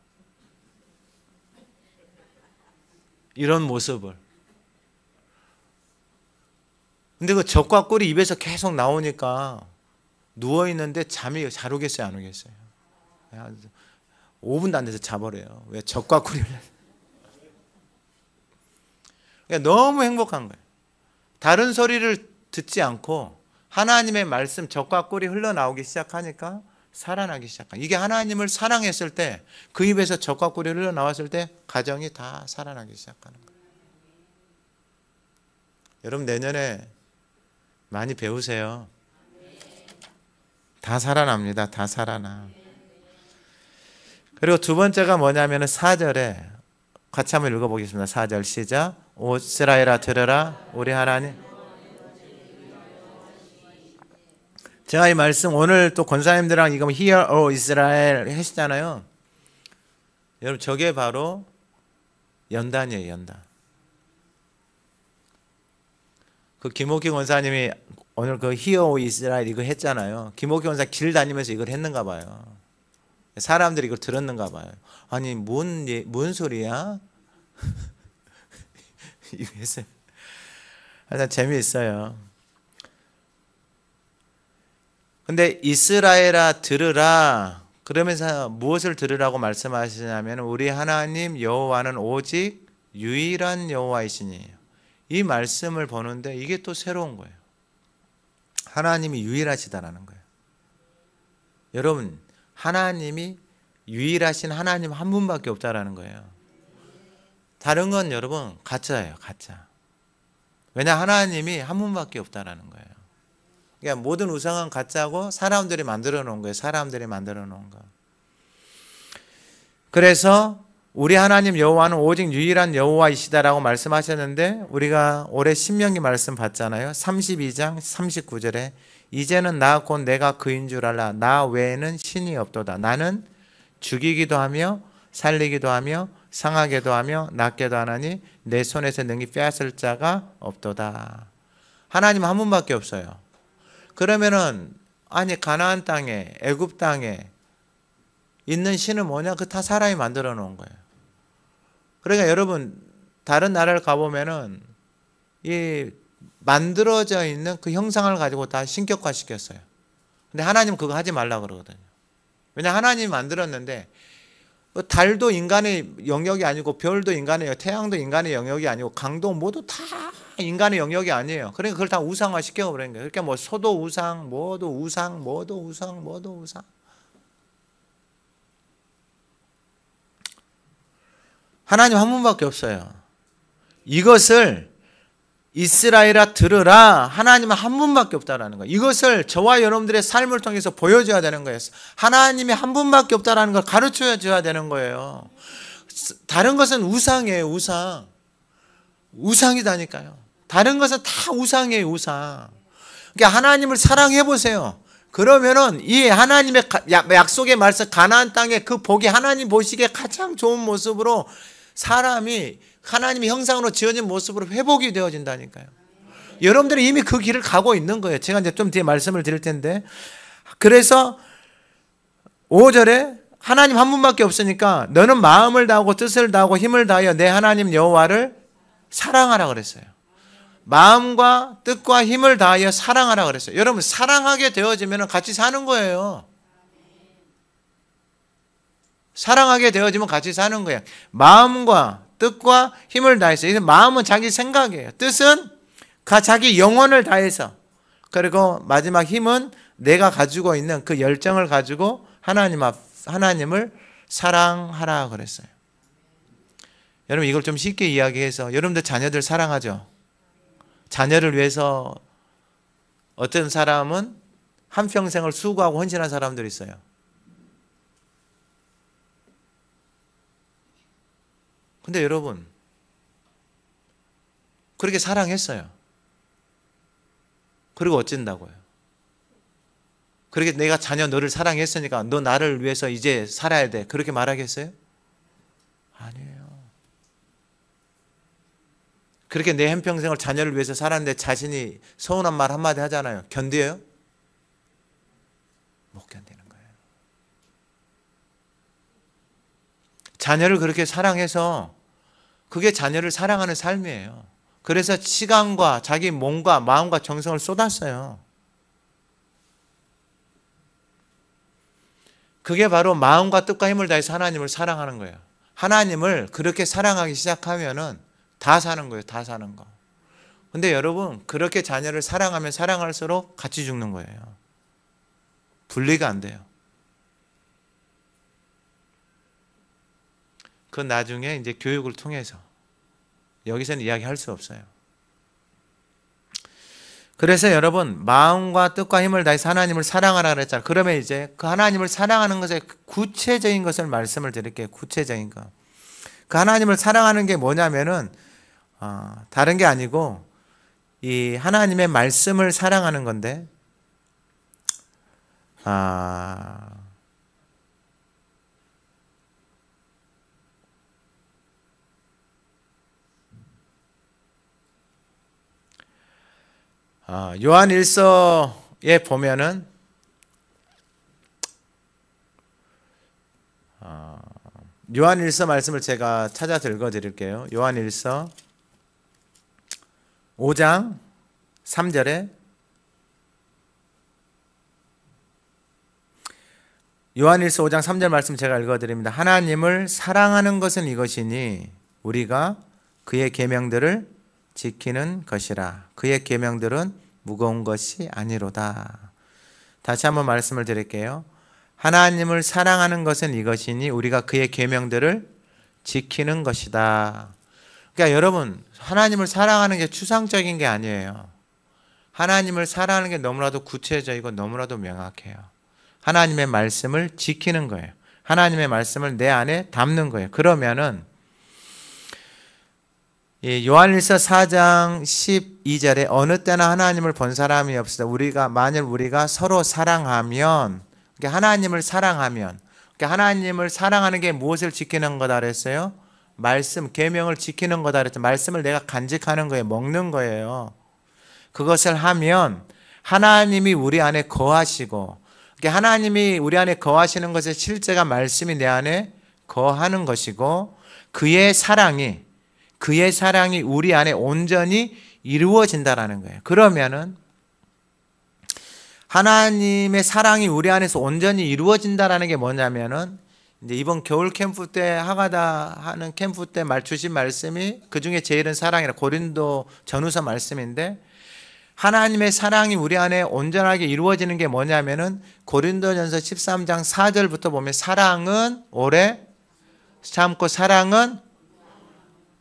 이런 모습을. 근데 그 젖과 꿀이 입에서 계속 나오니까 누워있는데 잠이 잘 오겠어요 안 오겠어요? 5분도 안 돼서 자버려요. 왜? 젖과 꿀이 흘러요. 그러니까 너무 행복한 거예요. 다른 소리를 듣지 않고 하나님의 말씀 젖과 꿀이 흘러나오기 시작하니까 살아나기 시작한. 이게 하나님을 사랑했을 때 그 입에서 젖과 꿀이 흘러나왔을 때 가정이 다 살아나기 시작하는 거예요. 여러분 내년에 많이 배우세요. 다 살아납니다. 다 살아나. 그리고 두 번째가 뭐냐면 4절에 같이 한번 읽어보겠습니다. 4절 시작. 오 이스라엘아 들으라 우리 하나님. 제가 이 말씀 오늘 또 권사님들랑 이거 Hear O Israel 하시잖아요. 여러분 저게 바로 연단이에요. 연단. 그 김옥희 권사님이 오늘 그 Hear O Israel 이거 했잖아요. 김옥희 권사 길 다니면서 이걸 했는가 봐요. 사람들이 이걸 들었는가 봐요. 아니 뭔 소리야? 이거 했어요. 하여튼 재미있어요. 근데 이스라엘아 들으라 그러면서 무엇을 들으라고 말씀하시냐면 우리 하나님 여호와는 오직 유일한 여호와이시니. 이 말씀을 보는데 이게 또 새로운 거예요. 하나님이 유일하시다라는 거예요. 여러분 하나님이 유일하신 하나님 한 분밖에 없다라는 거예요. 다른 건 여러분 가짜예요. 가짜. 왜냐 하나님이 한 분밖에 없다라는 거예요. 그러니까 모든 우상은 가짜고 사람들이 만들어 놓은 거예요. 사람들이 만들어 놓은 거. 그래서 우리 하나님 여호와는 오직 유일한 여호와이시다라고 말씀하셨는데 우리가 올해 신명기 말씀 봤잖아요. 32장 39절에 이제는 나 곧 내가 그인 줄 알라. 나 외에는 신이 없도다. 나는 죽이기도 하며 살리기도 하며 상하게도 하며 낫게도 하나니 내 손에서 능히 빼앗을 자가 없도다. 하나님 한 분밖에 없어요. 그러면은 아니 가나안 땅에 애굽 땅에 있는 신은 뭐냐? 그 다 사람이 만들어 놓은 거예요. 그러니까 여러분 다른 나라를 가보면은 이 만들어져 있는 그 형상을 가지고 다 신격화 시켰어요. 근데 하나님은 그거 하지 말라 그러거든요. 왜냐 하나님이 만들었는데 달도 인간의 영역이 아니고 별도 인간의, 태양도 인간의 영역이 아니고 강도 모두 다 인간의 영역이 아니에요. 그러니까 그걸 다 우상화 시켜버린 거예요. 그러니까 뭐 소도 우상, 뭐도 우상, 뭐도 우상, 뭐도 우상. 하나님 한 분밖에 없어요. 이것을 이스라엘아 들으라. 하나님은 한 분밖에 없다라는 거예요. 이것을 저와 여러분들의 삶을 통해서 보여줘야 되는 거예요. 하나님이 한 분밖에 없다라는 걸 가르쳐 줘야 되는 거예요. 다른 것은 우상이에요. 우상. 우상이다니까요. 다른 것은 다 우상이에요. 우상. 그러니까 하나님을 사랑해 보세요. 그러면은 이 하나님의 약속의 말씀 가나안 땅의 그 복이 하나님 보시기에 가장 좋은 모습으로 사람이 하나님의 형상으로 지어진 모습으로 회복이 되어진다니까요. 여러분들이 이미 그 길을 가고 있는 거예요. 제가 이제 좀 뒤에 말씀을 드릴 텐데. 그래서 5절에 하나님 한 분밖에 없으니까 너는 마음을 다하고 뜻을 다하고 힘을 다하여 내 하나님 여호와를 사랑하라 그랬어요. 마음과 뜻과 힘을 다하여 사랑하라 그랬어요. 여러분 사랑하게 되어지면 같이 사는 거예요. 사랑하게 되어지면 같이 사는 거예요. 마음과 뜻과 힘을 다해서. 마음은 자기 생각이에요. 뜻은 자기 영혼을 다해서. 그리고 마지막 힘은 내가 가지고 있는 그 열정을 가지고 하나님을 사랑하라 그랬어요. 여러분 이걸 좀 쉽게 이야기해서 여러분들 자녀들 사랑하죠? 자녀를 위해서 어떤 사람은 한평생을 수고하고 헌신한 사람들이 있어요. 근데 여러분 그렇게 사랑했어요. 그리고 어쩐다고요? 그렇게 내가 자녀 너를 사랑했으니까 너 나를 위해서 이제 살아야 돼. 그렇게 말하겠어요? 아니에요. 그렇게 내 한평생을 자녀를 위해서 살았는데 자신이 서운한 말 한마디 하잖아요. 견뎌요? 못 견디는 거예요. 자녀를 그렇게 사랑해서 그게 자녀를 사랑하는 삶이에요. 그래서 시간과 자기 몸과 마음과 정성을 쏟았어요. 그게 바로 마음과 뜻과 힘을 다해서 하나님을 사랑하는 거예요. 하나님을 그렇게 사랑하기 시작하면은 다 사는 거예요. 다 사는 거. 근데 여러분 그렇게 자녀를 사랑하면 사랑할수록 같이 죽는 거예요. 분리가 안 돼요. 그 나중에 이제 교육을 통해서 여기서는 이야기할 수 없어요. 그래서 여러분 마음과 뜻과 힘을 다해서 하나님을 사랑하라 그랬잖아요. 그러면 이제 그 하나님을 사랑하는 것의 구체적인 것을 말씀을 드릴게요. 구체적인 거. 그 하나님을 사랑하는 게 뭐냐면은 다른 게 아니고 이 하나님의 말씀을 사랑하는 건데 요한 1서에 보면은 요한 1서 말씀을 제가 찾아서 읽어드릴게요. 요한 1서 5장 3절에 요한 1서 5장 3절 말씀 제가 읽어드립니다. 하나님을 사랑하는 것은 이것이니 우리가 그의 계명들을 지키는 것이라. 그의 계명들은 무거운 것이 아니로다. 다시 한번 말씀을 드릴게요. 하나님을 사랑하는 것은 이것이니 우리가 그의 계명들을 지키는 것이다. 그러니까 여러분 하나님을 사랑하는 게 추상적인 게 아니에요. 하나님을 사랑하는 게 너무나도 구체적이고 너무나도 명확해요. 하나님의 말씀을 지키는 거예요. 하나님의 말씀을 내 안에 담는 거예요. 그러면은 요한일서 4장 12절에 어느 때나 하나님을 본 사람이 없으다. 만일 우리가 서로 사랑하면, 그러니까 하나님을 사랑하면, 그러니까 하나님을 사랑하는 게 무엇을 지키는 거다 그랬어요? 말씀, 계명을 지키는 거다 그랬죠. 말씀을 내가 간직하는 거예요. 먹는 거예요. 그것을 하면 하나님이 우리 안에 거하시고, 하나님이 우리 안에 거하시는 것의 실제가 말씀이 내 안에 거하는 것이고, 그의 사랑이 우리 안에 온전히 이루어진다라는 거예요. 그러면은 하나님의 사랑이 우리 안에서 온전히 이루어진다라는 게 뭐냐면은, 이제 이번 겨울 캠프 때 하가다 하는 캠프 때 주신 말씀이 그 중에 제일은 사랑이라 고린도 전후서 말씀인데, 하나님의 사랑이 우리 안에 온전하게 이루어지는 게 뭐냐면은 고린도전서 13장 4절부터 보면 사랑은 오래 참고 사랑은,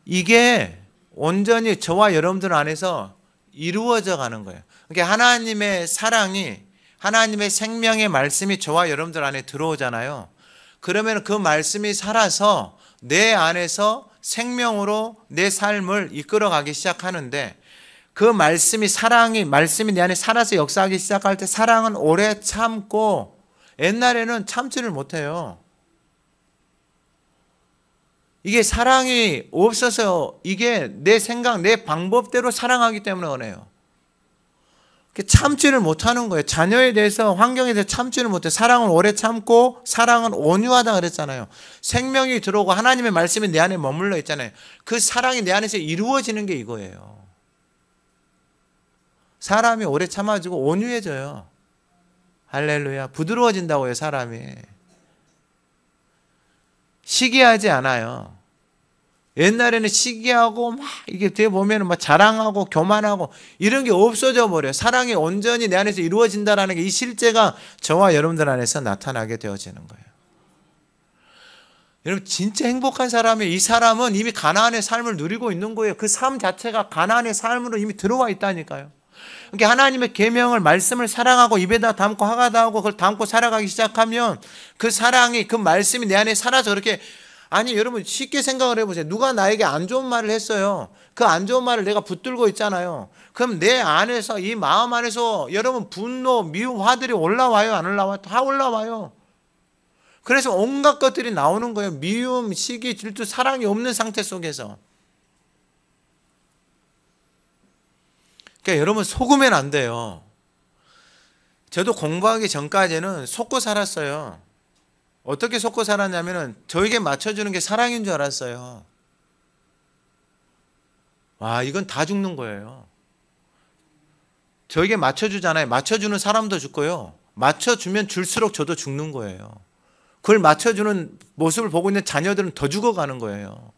이게 온전히 저와 여러분들 안에서 이루어져 가는 거예요. 그러니까 하나님의 사랑이, 하나님의 생명의 말씀이 저와 여러분들 안에 들어오잖아요. 그러면 그 말씀이 살아서 내 안에서 생명으로 내 삶을 이끌어가기 시작하는데, 그 말씀이 내 안에 살아서 역사하기 시작할 때 사랑은 오래 참고, 옛날에는 참지를 못해요. 이게 사랑이 없어서, 이게 내 생각, 내 방법대로 사랑하기 때문에 그래요. 참지를 못하는 거예요. 자녀에 대해서, 환경에 대해서 참지를 못해요. 사랑은 오래 참고 사랑은 온유하다 그랬잖아요. 생명이 들어오고 하나님의 말씀이 내 안에 머물러 있잖아요. 그 사랑이 내 안에서 이루어지는 게 이거예요. 사람이 오래 참아주고 온유해져요. 할렐루야. 부드러워진다고요. 사람이 시기하지 않아요. 옛날에는 시기하고 막 이게 뒤에 보면은 막 자랑하고 교만하고 이런 게 없어져 버려요. 사랑이 온전히 내 안에서 이루어진다라는 게, 이 실제가 저와 여러분들 안에서 나타나게 되어지는 거예요. 여러분, 진짜 행복한 사람이, 이 사람은 이미 가나안의 삶을 누리고 있는 거예요. 그 삶 자체가 가나안의 삶으로 이미 들어와 있다니까요. 그러니까 하나님의 계명을, 말씀을 사랑하고 입에다 담고 하가다 하고 그걸 담고 살아가기 시작하면 그 사랑이, 그 말씀이 내 안에 살아서 그렇게, 아니 여러분 쉽게 생각을 해보세요. 누가 나에게 안 좋은 말을 했어요. 그 안 좋은 말을 내가 붙들고 있잖아요. 그럼 내 안에서, 이 마음 안에서 여러분 분노, 미움, 화들이 올라와요? 안 올라와요? 다 올라와요. 그래서 온갖 것들이 나오는 거예요. 미움, 시기, 질투, 사랑이 없는 상태 속에서. 그러니까 여러분 속으면 안 돼요. 저도 공부하기 전까지는 속고 살았어요. 어떻게 속고 살았냐면은 저에게 맞춰주는 게 사랑인 줄 알았어요. 와, 이건 다 죽는 거예요. 저에게 맞춰주잖아요. 맞춰주는 사람도 죽고요. 맞춰주면 줄수록 저도 죽는 거예요. 그걸 맞춰주는 모습을 보고 있는 자녀들은 더 죽어가는 거예요.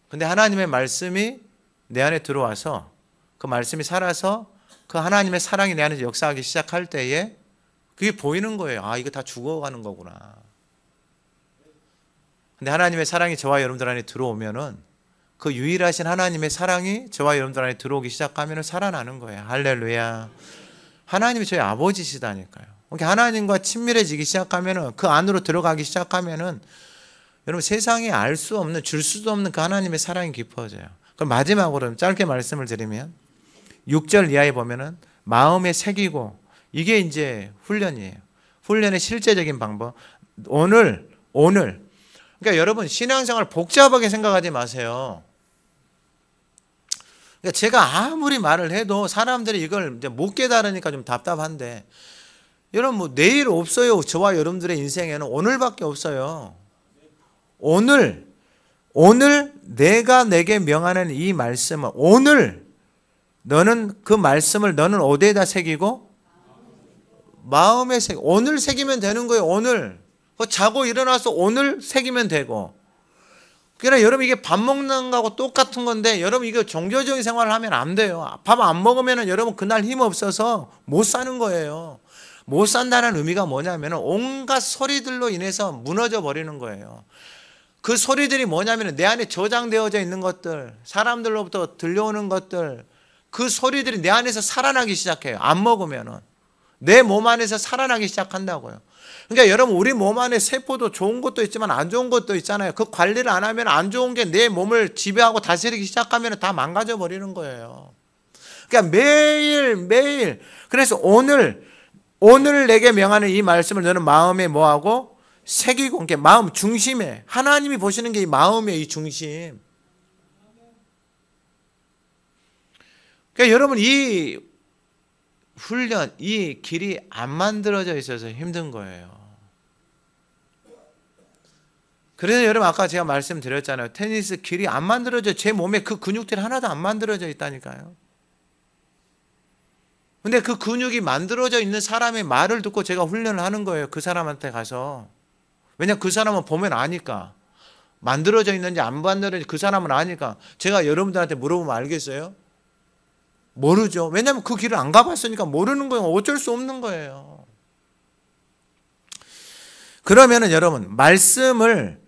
근데 하나님의 말씀이 내 안에 들어와서 그 말씀이 살아서 그 하나님의 사랑이 내 안에서 역사하기 시작할 때에 그게 보이는 거예요. 아, 이거 다 죽어가는 거구나. 근데 하나님의 사랑이 저와 여러분들 안에 들어오면은, 그 유일하신 하나님의 사랑이 저와 여러분들 안에 들어오기 시작하면은 살아나는 거예요. 할렐루야. 하나님이 저희 아버지시다니까요. 그러니까 하나님과 친밀해지기 시작하면은, 그 안으로 들어가기 시작하면은 여러분 세상에 알 수 없는, 줄 수도 없는 그 하나님의 사랑이 깊어져요. 그럼 마지막으로 짧게 말씀을 드리면 6절 이하에 보면은 마음에 새기고, 이게 이제 훈련이에요. 훈련의 실제적인 방법. 오늘 그러니까 여러분 신앙생활 복잡하게 생각하지 마세요. 그러니까 제가 아무리 말을 해도 사람들이 이걸 이제 못 깨달으니까 좀 답답한데, 여러분 뭐 내일 없어요. 저와 여러분들의 인생에는 오늘밖에 없어요. 오늘 내가 내게 명하는 이 말씀을, 오늘 너는 그 말씀을 너는 어디에다 새기고? 마음에 오늘 새기면 되는 거예요. 오늘 자고 일어나서 오늘 새기면 되고. 그러니까 여러분 이게 밥 먹는 거하고 똑같은 건데, 여러분 이거 종교적인 생활을 하면 안 돼요. 밥 안 먹으면 여러분 그날 힘 없어서 못 사는 거예요. 못 산다는 의미가 뭐냐면 온갖 소리들로 인해서 무너져 버리는 거예요. 그 소리들이 뭐냐면 내 안에 저장되어져 있는 것들, 사람들로부터 들려오는 것들, 그 소리들이 내 안에서 살아나기 시작해요. 안 먹으면은 내 몸 안에서 살아나기 시작한다고요. 그러니까 여러분 우리 몸 안에 세포도 좋은 것도 있지만 안 좋은 것도 있잖아요. 그 관리를 안 하면 안 좋은 게 내 몸을 지배하고 다스리기 시작하면 다 망가져 버리는 거예요. 그러니까 매일 그래서 오늘 내게 명하는 이 말씀을 너는 마음에 뭐하고 새기고, 그러니까 마음 중심에 하나님이 보시는 게 이 마음의 이 중심. 그러니까 여러분 이 훈련, 이 길이 안 만들어져 있어서 힘든 거예요. 그래서 여러분 아까 제가 말씀드렸잖아요. 테니스 길이 안 만들어져. 제 몸에 그 근육들이 하나도 안 만들어져 있다니까요. 근데 그 근육이 만들어져 있는 사람의 말을 듣고 제가 훈련을 하는 거예요. 그 사람한테 가서. 왜냐면 그 사람은 보면 아니까. 만들어져 있는지 안 만들어져 그 사람은 아니까. 제가 여러분들한테 물어보면 알겠어요? 모르죠. 왜냐면 그 길을 안 가봤으니까 모르는 거예요. 어쩔 수 없는 거예요. 그러면은 여러분, 말씀을,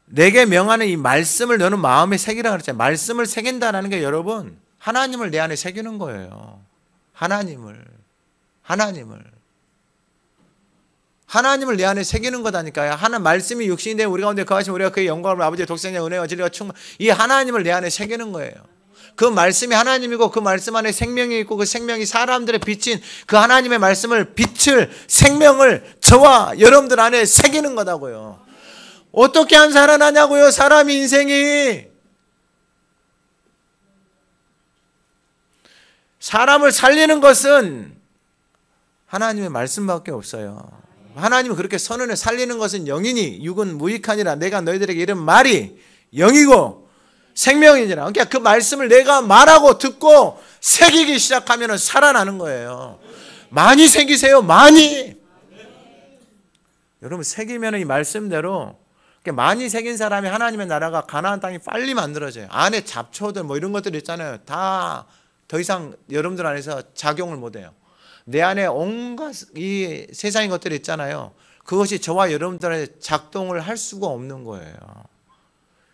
내게 명하는 이 말씀을 너는 마음에 새기라 그랬잖아요. 말씀을 새긴다는 게 여러분, 하나님을 내 안에 새기는 거예요. 하나님을 내 안에 새기는 거다니까요. 하나님 말씀이 육신이 되어 우리 가운데 거하시면 우리가 그의 영광을 아버지의 독생자 은혜와 진리가 충만, 이 하나님을 내 안에 새기는 거예요. 그 말씀이 하나님이고 그 말씀 안에 생명이 있고 그 생명이 사람들의 비친 그 하나님의 말씀을, 빛을, 생명을 저와 여러분들 안에 새기는 거다고요. 어떻게 안 살아나냐고요, 사람의 인생이. 사람을 살리는 것은 하나님의 말씀밖에 없어요. 하나님은 그렇게 선언해 살리는 것은 영이니 육은 무익하니라. 내가 너희들에게 이른 말이 영이고 생명이니라. 그러니까 그 말씀을 내가 말하고 듣고 새기기 시작하면 살아나는 거예요. 많이 새기세요. 많이. 여러분 새기면 이 말씀대로 많이 새긴 사람이 하나님의 나라가 가나안 땅이 빨리 만들어져요. 안에 잡초들 뭐 이런 것들 있잖아요. 다 더 이상 여러분들 안에서 작용을 못해요. 내 안에 온갖 이 세상의 것들이 있잖아요. 그것이 저와 여러분들의 작동을 할 수가 없는 거예요.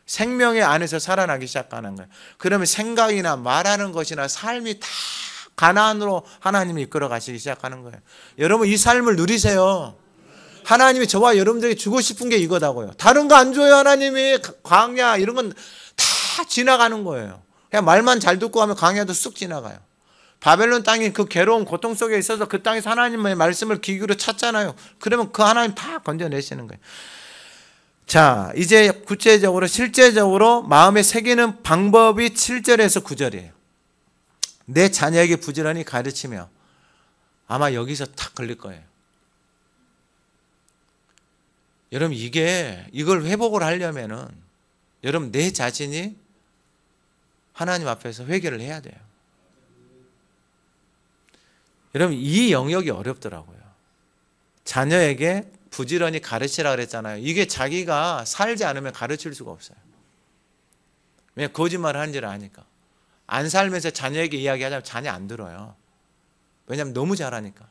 생명의 안에서 살아나기 시작하는 거예요. 그러면 생각이나 말하는 것이나 삶이 다 가나안으로 하나님이 이끌어 가시기 시작하는 거예요. 여러분 이 삶을 누리세요. 하나님이 저와 여러분들에게 주고 싶은 게 이거다고요. 다른 거 안 줘요. 하나님이 광야 이런 건 다 지나가는 거예요. 그냥 말만 잘 듣고 하면 광야도 쑥 지나가요. 바벨론 땅이 그 괴로운 고통 속에 있어서 그 땅에서 하나님의 말씀을 귀기로 찾잖아요. 그러면 그 하나님 다 건져내시는 거예요. 자, 이제 구체적으로 실제적으로 마음에 새기는 방법이 7절에서 9절이에요. 내 자녀에게 부지런히 가르치며. 아마 여기서 탁 걸릴 거예요. 여러분 이걸 회복을 하려면은 여러분 내 자신이 하나님 앞에서 회개를 해야 돼요. 여러분 이 영역이 어렵더라고요. 자녀에게 부지런히 가르치라 그랬잖아요. 이게 자기가 살지 않으면 가르칠 수가 없어요. 왜냐하면 거짓말을 하는 줄 아니까. 안 살면서 자녀에게 이야기하자면 자녀 안 들어요. 왜냐하면 너무 잘하니까.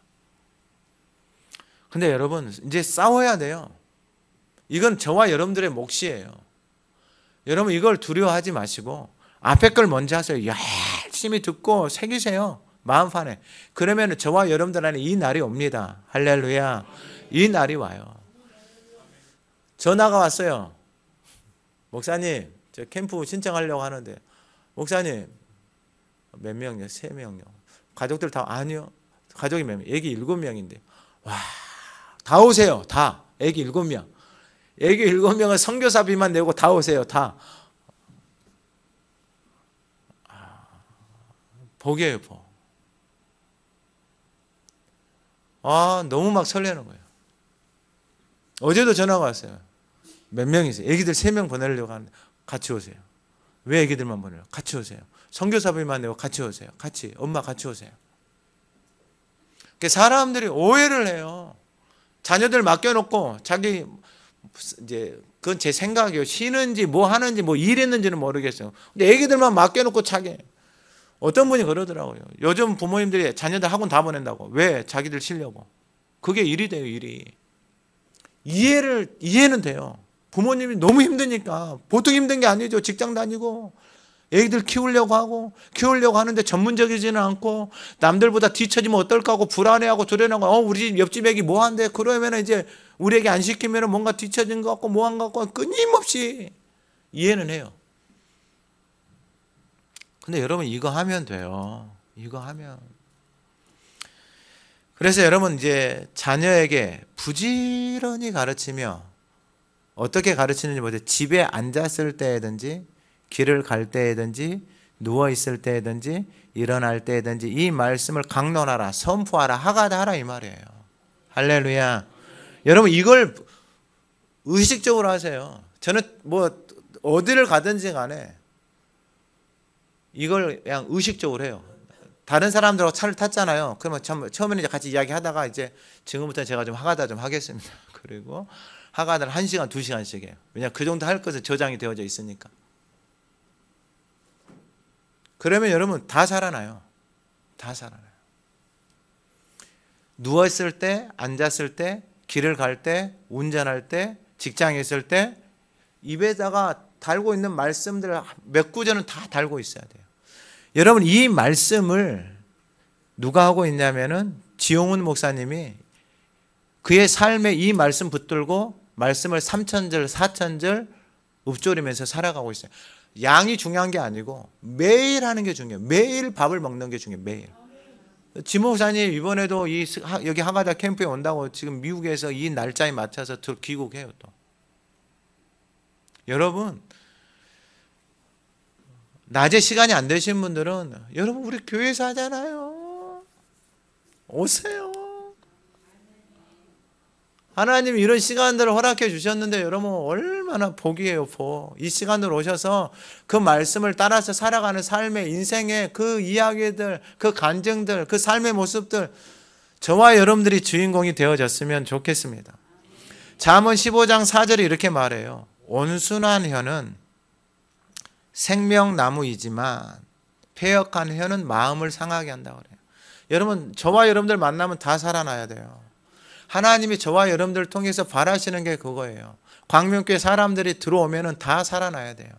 근데 여러분 이제 싸워야 돼요. 이건 저와 여러분들의 몫이에요. 여러분 이걸 두려워하지 마시고 앞에 걸 먼저 하세요. 열심히 듣고 새기세요. 마음판에. 그러면 저와 여러분들 안에 이 날이 옵니다. 할렐루야. 이 날이 와요. 전화가 왔어요. 목사님, 저 캠프 신청하려고 하는데 목사님 몇 명요? 3명요. 가족들 다 아니요. 가족이 몇 명? 애기 7명인데 와, 다 오세요. 다. 애기 7명. 애기 7명은 선교사비만 내고 다 오세요. 다. 복이에요, 복. 너무 막 설레는 거예요. 어제도 전화가 왔어요. 몇 명이세요? 애기들 3명 보내려고 하는데 같이 오세요. 왜 애기들만 보내려고? 같이 오세요. 선교사비만 내고 같이 오세요. 같이. 엄마 같이 오세요. 사람들이 오해를 해요. 자녀들 맡겨놓고 자기 이제 그건 제 생각이에요. 쉬는지 뭐 하는지 뭐 일했는지는 모르겠어요. 근데 애기들만 맡겨놓고 자기 어떤 분이 그러더라고요. 요즘 부모님들이 자녀들 학원 다 보낸다고. 왜? 자기들 쉬려고. 그게 일이 돼요, 일이. 이해는 돼요. 부모님이 너무 힘드니까. 보통 힘든 게 아니죠. 직장 다니고 애기들 키우려고 하는데 전문적이지는 않고 남들보다 뒤처지면 어떨까 하고 불안해하고 두려워하고 우리 집 옆집 애기 뭐 한대? 그러면 이제 우리 애기 안 시키면 뭔가 뒤처진 것 같고 뭐 한 것 같고 끊임없이 이해는 해요. 근데 여러분 이거 하면 돼요. 이거 하면. 그래서 여러분 이제 자녀에게 부지런히 가르치며 어떻게 가르치는지 보세요. 집에 앉았을 때든지 길을 갈 때든지 누워 있을 때든지 일어날 때든지 이 말씀을 강론하라, 선포하라, 하가다 하라 이 말이에요. 할렐루야. 여러분 이걸 의식적으로 하세요. 저는 뭐 어디를 가든지 간에 이걸 그냥 의식적으로 해요. 다른 사람들하고 차를 탔잖아요. 그러면 처음에는 이제 같이 이야기하다가 이제 지금부터 제가 좀 하가다 좀 하겠습니다. 그리고 하가다를 1시간, 2시간씩 해요. 왜냐 그 정도 할 것은 저장이 되어져 있으니까. 그러면 여러분 다 살아나요. 다 살아나요. 누워있을 때, 앉았을 때, 길을 갈 때, 운전할 때, 직장에 있을 때 입에다가 달고 있는 말씀들 몇 구절은 다 달고 있어야 돼요. 여러분 이 말씀을 누가 하고 있냐면은 지용훈 목사님이 그의 삶에 이 말씀 붙들고 말씀을 3,000절, 4,000절 읊조리면서 살아가고 있어요. 양이 중요한 게 아니고 매일 하는 게 중요해요. 매일 밥을 먹는 게 중요해요. 매일. 지 목사님 이번에도 여기 하가다 캠프에 온다고 지금 미국에서 이 날짜에 맞춰서 귀국해요 또. 여러분 낮에 시간이 안 되신 분들은 여러분 우리 교회에서 하잖아요. 오세요. 하나님이 이런 시간들을 허락해 주셨는데 여러분 얼마나 복이에요. 복. 이 시간으로 오셔서 그 말씀을 따라서 살아가는 삶의 인생의 그 이야기들, 그 간증들, 그 삶의 모습들 저와 여러분들이 주인공이 되어졌으면 좋겠습니다. 잠언 15장 4절에 이렇게 말해요. 온순한 혀는 생명나무이지만 패역한 혀는 마음을 상하게 한다고 그래요. 여러분 저와 여러분들 만나면 다 살아나야 돼요. 하나님이 저와 여러분들을 통해서 바라시는 게 그거예요. 광명교회 사람들이 들어오면 다 살아나야 돼요.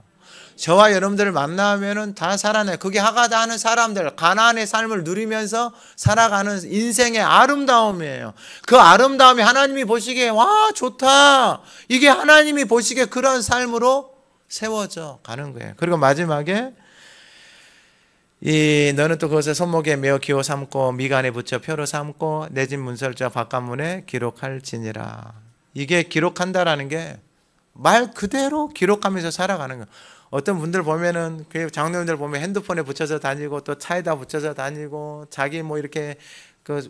저와 여러분들을 만나면 다 살아나요. 그게 하가다 하는 사람들, 가나안의 삶을 누리면서 살아가는 인생의 아름다움이에요. 그 아름다움이 하나님이 보시기에 와 좋다. 이게 하나님이 보시기에 그런 삶으로 세워져 가는 거예요. 그리고 마지막에 너는 또 그것을 손목에 메어 기호 삼고 미간에 붙여 표로 삼고 내 집 문설주와 바깥문에 기록할지니라. 이게 기록한다라는 게 말 그대로 기록하면서 살아가는 거예요. 어떤 분들 보면은 장로님들 보면 핸드폰에 붙여서 다니고 또 차에다 붙여서 다니고 자기 뭐 이렇게 그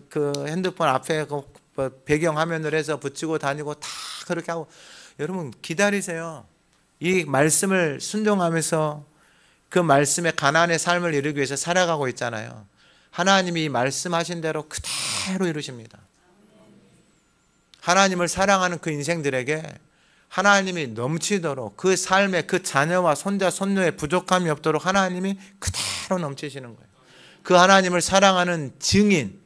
핸드폰 앞에 그 배경 화면을 해서 붙이고 다니고 다 그렇게 하고. 여러분 기다리세요. 이 말씀을 순종하면서 그 말씀의 가나안의 삶을 이루기 위해서 살아가고 있잖아요. 하나님이 말씀하신 대로 그대로 이루십니다. 하나님을 사랑하는 그 인생들에게 하나님이 넘치도록 그 삶에 그 자녀와 손자 손녀의 부족함이 없도록 하나님이 그대로 넘치시는 거예요. 그 하나님을 사랑하는 증인,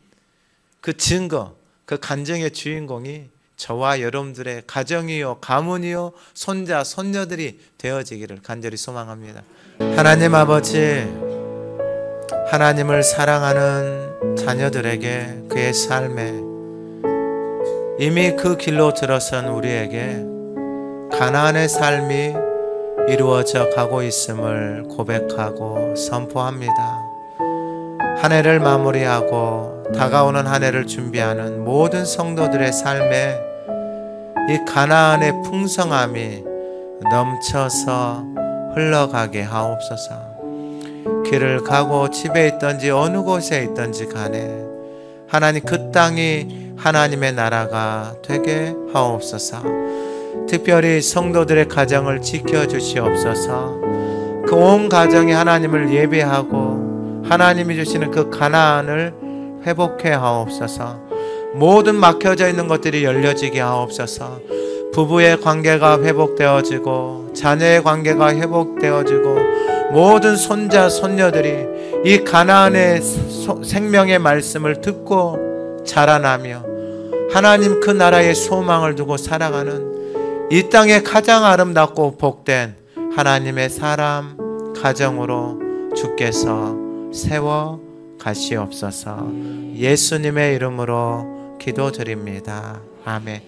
그 증거, 그 간증의 주인공이 저와 여러분들의 가정이요 가문이요 손자 손녀들이 되어지기를 간절히 소망합니다. 하나님 아버지, 하나님을 사랑하는 자녀들에게 그의 삶에 이미 그 길로 들어선 우리에게 가나안의 삶이 이루어져 가고 있음을 고백하고 선포합니다. 한 해를 마무리하고 다가오는 한 해를 준비하는 모든 성도들의 삶에 이 가나안의 풍성함이 넘쳐서 흘러가게 하옵소서. 길을 가고 집에 있든지 어느 곳에 있든지 간에 하나님 그 땅이 하나님의 나라가 되게 하옵소서. 특별히 성도들의 가정을 지켜주시옵소서. 그 온 가정이 하나님을 예배하고 하나님이 주시는 그 가나안을 회복해 하옵소서. 모든 막혀져 있는 것들이 열려지게 하옵소서. 부부의 관계가 회복되어지고 자녀의 관계가 회복되어지고 모든 손자 손녀들이 이 가나안의 생명의 말씀을 듣고 자라나며 하나님 그 나라의 소망을 두고 살아가는 이 땅의 가장 아름답고 복된 하나님의 사람 가정으로 주께서 세워 가시옵소서. 예수님의 이름으로 기도드립니다. 아멘.